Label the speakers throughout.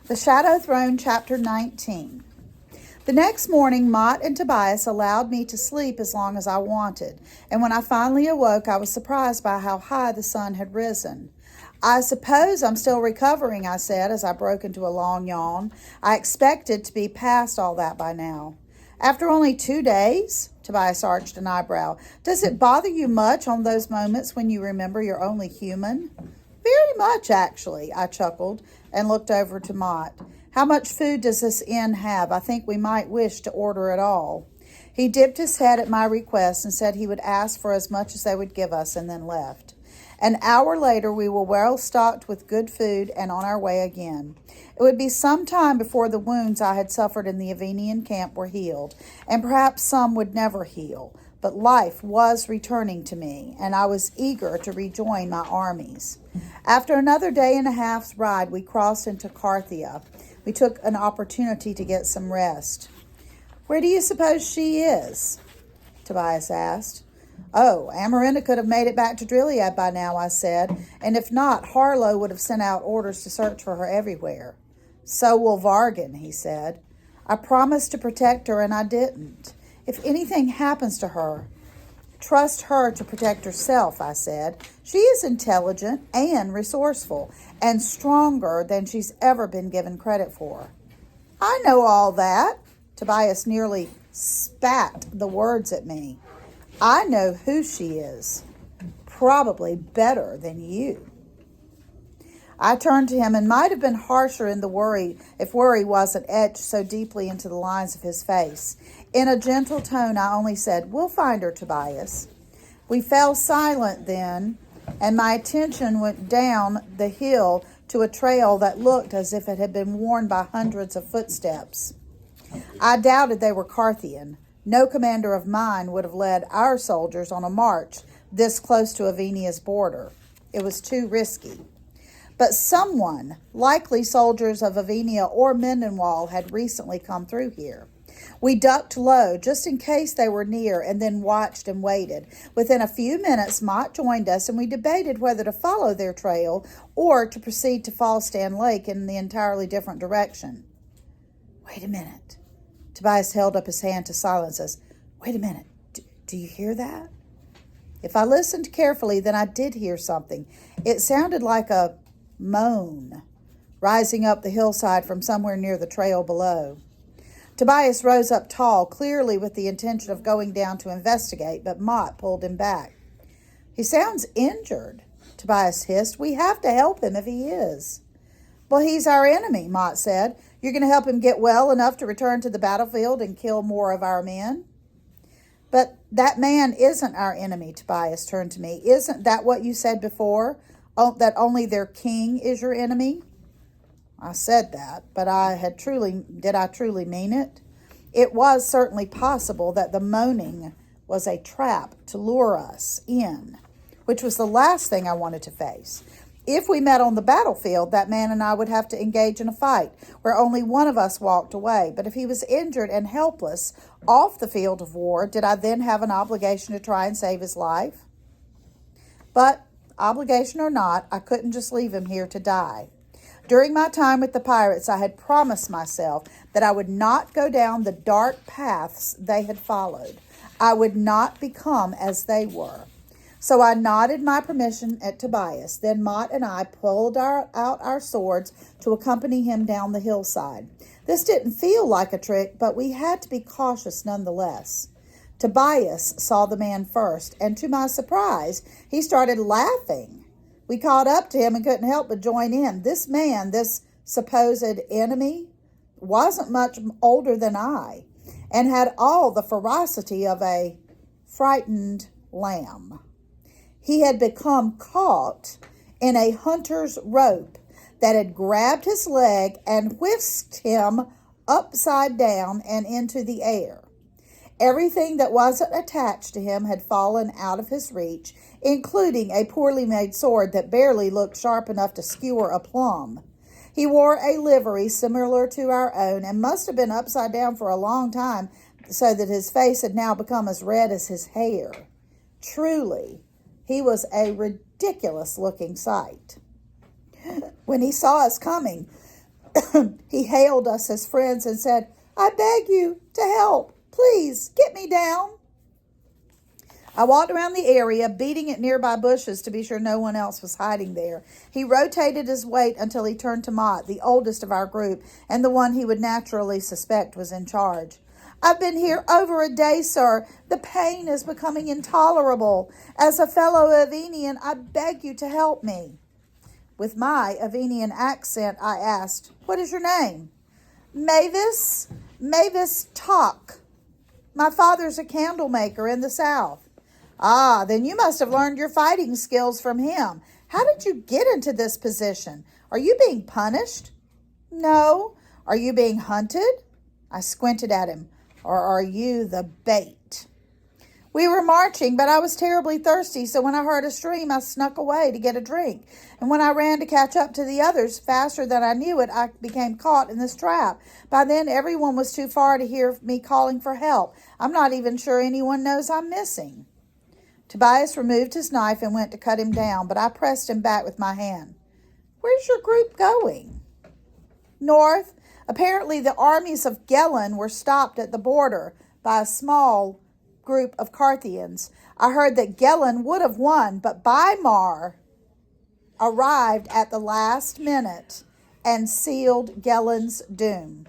Speaker 1: The Shadow Throne, Chapter 19. The next morning, Mott and Tobias allowed me to sleep as long as I wanted, and when I finally awoke, I was surprised by how high the sun had risen. "I suppose I'm still recovering," I said as I broke into a long yawn. "I expected to be past all that by now." "After only 2 days?" Tobias arched an eyebrow. "Does it bother you much on those moments when you remember you're only human?" "Very much, actually," I chuckled and looked over to Mott. "How much food does this inn have? I think we might wish to order it all." He dipped his head at my request and said he would ask for as much as they would give us, and then left. An hour later, we were well stocked with good food and on our way again. It would be some time before the wounds I had suffered in the Avenian camp were healed, and perhaps some would never heal. But life was returning to me, and I was eager to rejoin my armies. After another day and a half's ride, we crossed into Carthia. We took an opportunity to get some rest. "Where do you suppose she is?" Tobias asked. "Oh, Amarinda could have made it back to Drilead by now," I said, "and if not, Harlow would have sent out orders to search for her everywhere." "So will Vargan," he said. "I promised to protect her, and I didn't. If anything happens to her, trust her to protect herself," I said. "She is intelligent and resourceful, and stronger than she's ever been given credit for." "I know all that." Tobias nearly spat the words at me. "I know who she is. Probably better than you." I turned to him and might have been harsher in the worry if worry wasn't etched so deeply into the lines of his face. In a gentle tone, I only said, "We'll find her, Tobias." We fell silent then, and my attention went down the hill to a trail that looked as if it had been worn by hundreds of footsteps. I doubted they were Carthian. No commander of mine would have led our soldiers on a march this close to Avenia's border. It was too risky. But someone, likely soldiers of Avenia or Mendenwall, had recently come through here. We ducked low, just in case they were near, and then watched and waited. Within a few minutes, Mott joined us, and we debated whether to follow their trail or to proceed to Falstan Lake in the entirely different direction. "Wait a minute." Tobias held up his hand to silence us. "Wait a minute. Do you hear that?" If I listened carefully, then I did hear something. It sounded like a moan rising up the hillside from somewhere near the trail below. Tobias rose up tall, clearly with the intention of going down to investigate, but Mott pulled him back. "He sounds injured," Tobias hissed. "We have to help him if he is." "Well, he's our enemy," Mott said. "You're going to help him get well enough to return to the battlefield and kill more of our men?" "But that man isn't our enemy," Tobias turned to me. "Isn't that what you said before? That only their king is your enemy?" I said that, but did I truly mean it? It was certainly possible that the moaning was a trap to lure us in, which was the last thing I wanted to face. If we met on the battlefield, that man and I would have to engage in a fight where only one of us walked away. But if he was injured and helpless off the field of war, did I then have an obligation to try and save his life? But obligation or not, I couldn't just leave him here to die. During my time with the pirates, I had promised myself that I would not go down the dark paths they had followed. I would not become as they were. So I nodded my permission at Tobias. Then Mott and I pulled out our swords to accompany him down the hillside. This didn't feel like a trick, but we had to be cautious nonetheless. Tobias saw the man first, and to my surprise, he started laughing. We caught up to him and couldn't help but join in. This man, this supposed enemy, wasn't much older than I, and had all the ferocity of a frightened lamb. He had become caught in a hunter's rope that had grabbed his leg and whisked him upside down and into the air. Everything that wasn't attached to him had fallen out of his reach, including a poorly made sword that barely looked sharp enough to skewer a plum. He wore a livery similar to our own and must have been upside down for a long time, so that his face had now become as red as his hair. Truly, he was a ridiculous-looking sight. When he saw us coming, He hailed us as friends and said, "I beg you to help. Please get me down." I walked around the area, beating at nearby bushes to be sure no one else was hiding there. He rotated his weight until he turned to Mott, the oldest of our group, and the one he would naturally suspect was in charge. "I've been here over a day, sir. The pain is becoming intolerable. As a fellow Avenian, I beg you to help me." With my Avenian accent, I asked, "What is your name?" Mavis Tock. My father's a candle maker in the South." "Ah, then you must have learned your fighting skills from him. How did you get into this position? Are you being punished?" "No." "Are you being hunted?" I squinted at him. "Or are you the bait?" "We were marching, but I was terribly thirsty, so when I heard a stream, I snuck away to get a drink. And when I ran to catch up to the others, faster than I knew it, I became caught in this trap. By then, everyone was too far to hear me calling for help. I'm not even sure anyone knows I'm missing." Tobias removed his knife and went to cut him down, but I pressed him back with my hand. "Where's your group going?" "North. Apparently the armies of Gelen were stopped at the border by a small group of Carthians. I heard that Gelen would have won, but Weimar arrived at the last minute and sealed Gelen's doom."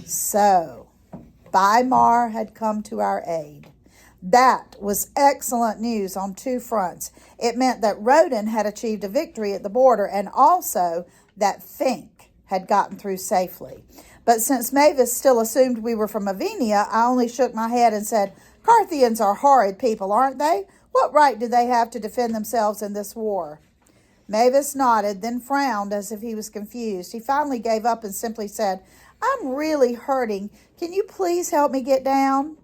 Speaker 1: So, Weimar had come to our aid. That was excellent news on two fronts. It meant that Roden had achieved a victory at the border and also that Fink had gotten through safely. But since Mavis still assumed we were from Avenia, I only shook my head and said, "Carthians are horrid people, aren't they? What right do they have to defend themselves in this war?" Mavis nodded, then frowned as if he was confused. He finally gave up and simply said, "I'm really hurting. Can you please help me get down?"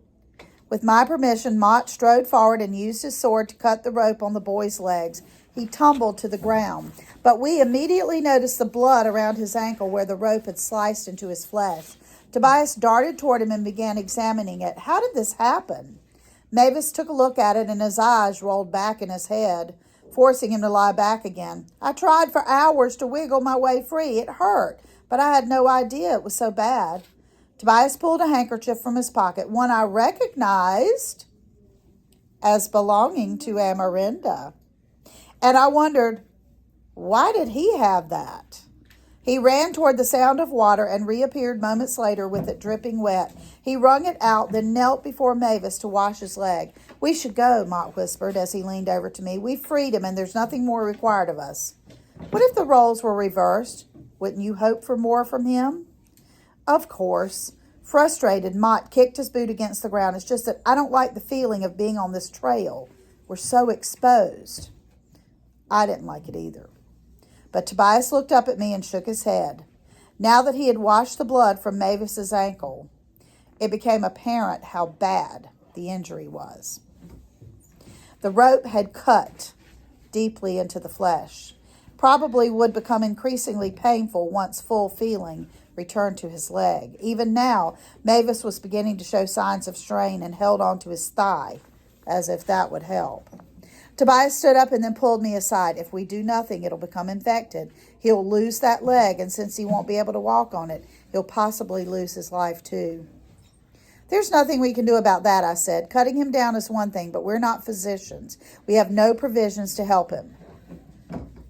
Speaker 1: With my permission, Mott strode forward and used his sword to cut the rope on the boy's legs. He tumbled to the ground, but we immediately noticed the blood around his ankle where the rope had sliced into his flesh. Tobias darted toward him and began examining it. "How did this happen?" Mavis took a look at it and his eyes rolled back in his head, forcing him to lie back again. "I tried for hours to wiggle my way free. It hurt, but I had no idea it was so bad." Tobias pulled a handkerchief from his pocket, one I recognized as belonging to Amarinda. And I wondered, why did he have that? He ran toward the sound of water and reappeared moments later with it dripping wet. He wrung it out, then knelt before Mavis to wash his leg. "We should go," Mott whispered as he leaned over to me. "We've freed him, and there's nothing more required of us." "What if the roles were reversed? Wouldn't you hope for more from him?" "Of course." Frustrated, Mott kicked his boot against the ground. "It's just that I don't like the feeling of being on this trail. We're so exposed." I didn't like it either. But Tobias looked up at me and shook his head. Now that he had washed the blood from Mavis's ankle, it became apparent how bad the injury was. The rope had cut deeply into the flesh. Probably would become increasingly painful once full feeling returned to his leg. Even now, Mavis was beginning to show signs of strain and held onto his thigh, as if that would help. Tobias stood up and then pulled me aside. "If we do nothing, it'll become infected. He'll lose that leg, and since he won't be able to walk on it, he'll possibly lose his life too." "There's nothing we can do about that," I said. "Cutting him down is one thing, but we're not physicians. We have no provisions to help him."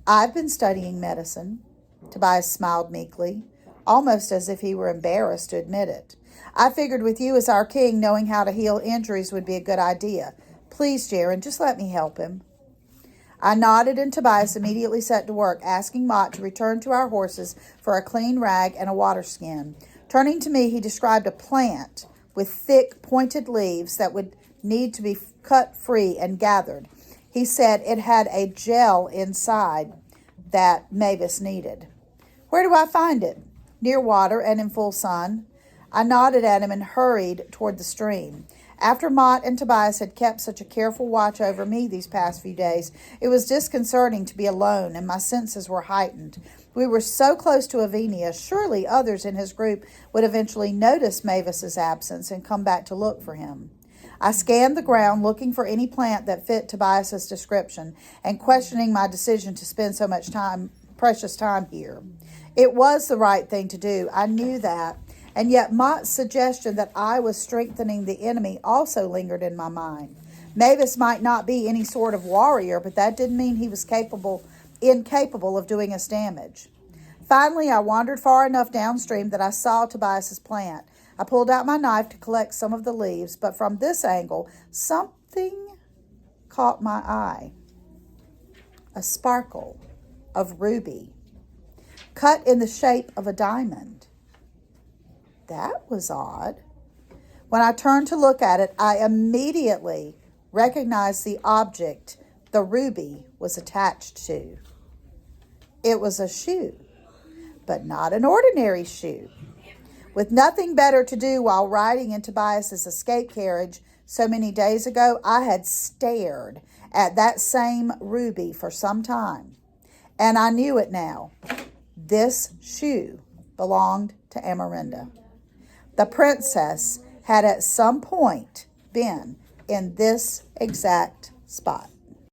Speaker 1: "I've been studying medicine." Tobias smiled meekly, almost as if he were embarrassed to admit it. "I figured with you as our king, knowing how to heal injuries would be a good idea. Please, Jaron, just let me help him." I nodded, and Tobias immediately set to work, asking Mott to return to our horses for a clean rag and a water skin. Turning to me, he described a plant with thick, pointed leaves that would need to be cut free and gathered. He said it had a gel inside that Mavis needed. "Where do I find it?" "Near water and in full sun." I nodded at him and hurried toward the stream. After Mott and Tobias had kept such a careful watch over me these past few days, it was disconcerting to be alone, and my senses were heightened. We were so close to Avenia, surely others in his group would eventually notice Mavis's absence and come back to look for him. I scanned the ground, looking for any plant that fit Tobias's description, and questioning my decision to spend so much precious time here. It was the right thing to do. I knew that. And yet Mott's suggestion that I was strengthening the enemy also lingered in my mind. Mavis might not be any sort of warrior, but that didn't mean he was incapable of doing us damage. Finally, I wandered far enough downstream that I saw Tobias's plant. I pulled out my knife to collect some of the leaves, but from this angle, something caught my eye. A sparkle of ruby, cut in the shape of a diamond. That was odd. When I turned to look at it, I immediately recognized the object the ruby was attached to. It was a shoe, but not an ordinary shoe. With nothing better to do while riding in Tobias's escape carriage so many days ago, I had stared at that same ruby for some time. And I knew it now. This shoe belonged to Amarinda. The princess had at some point been in this exact spot.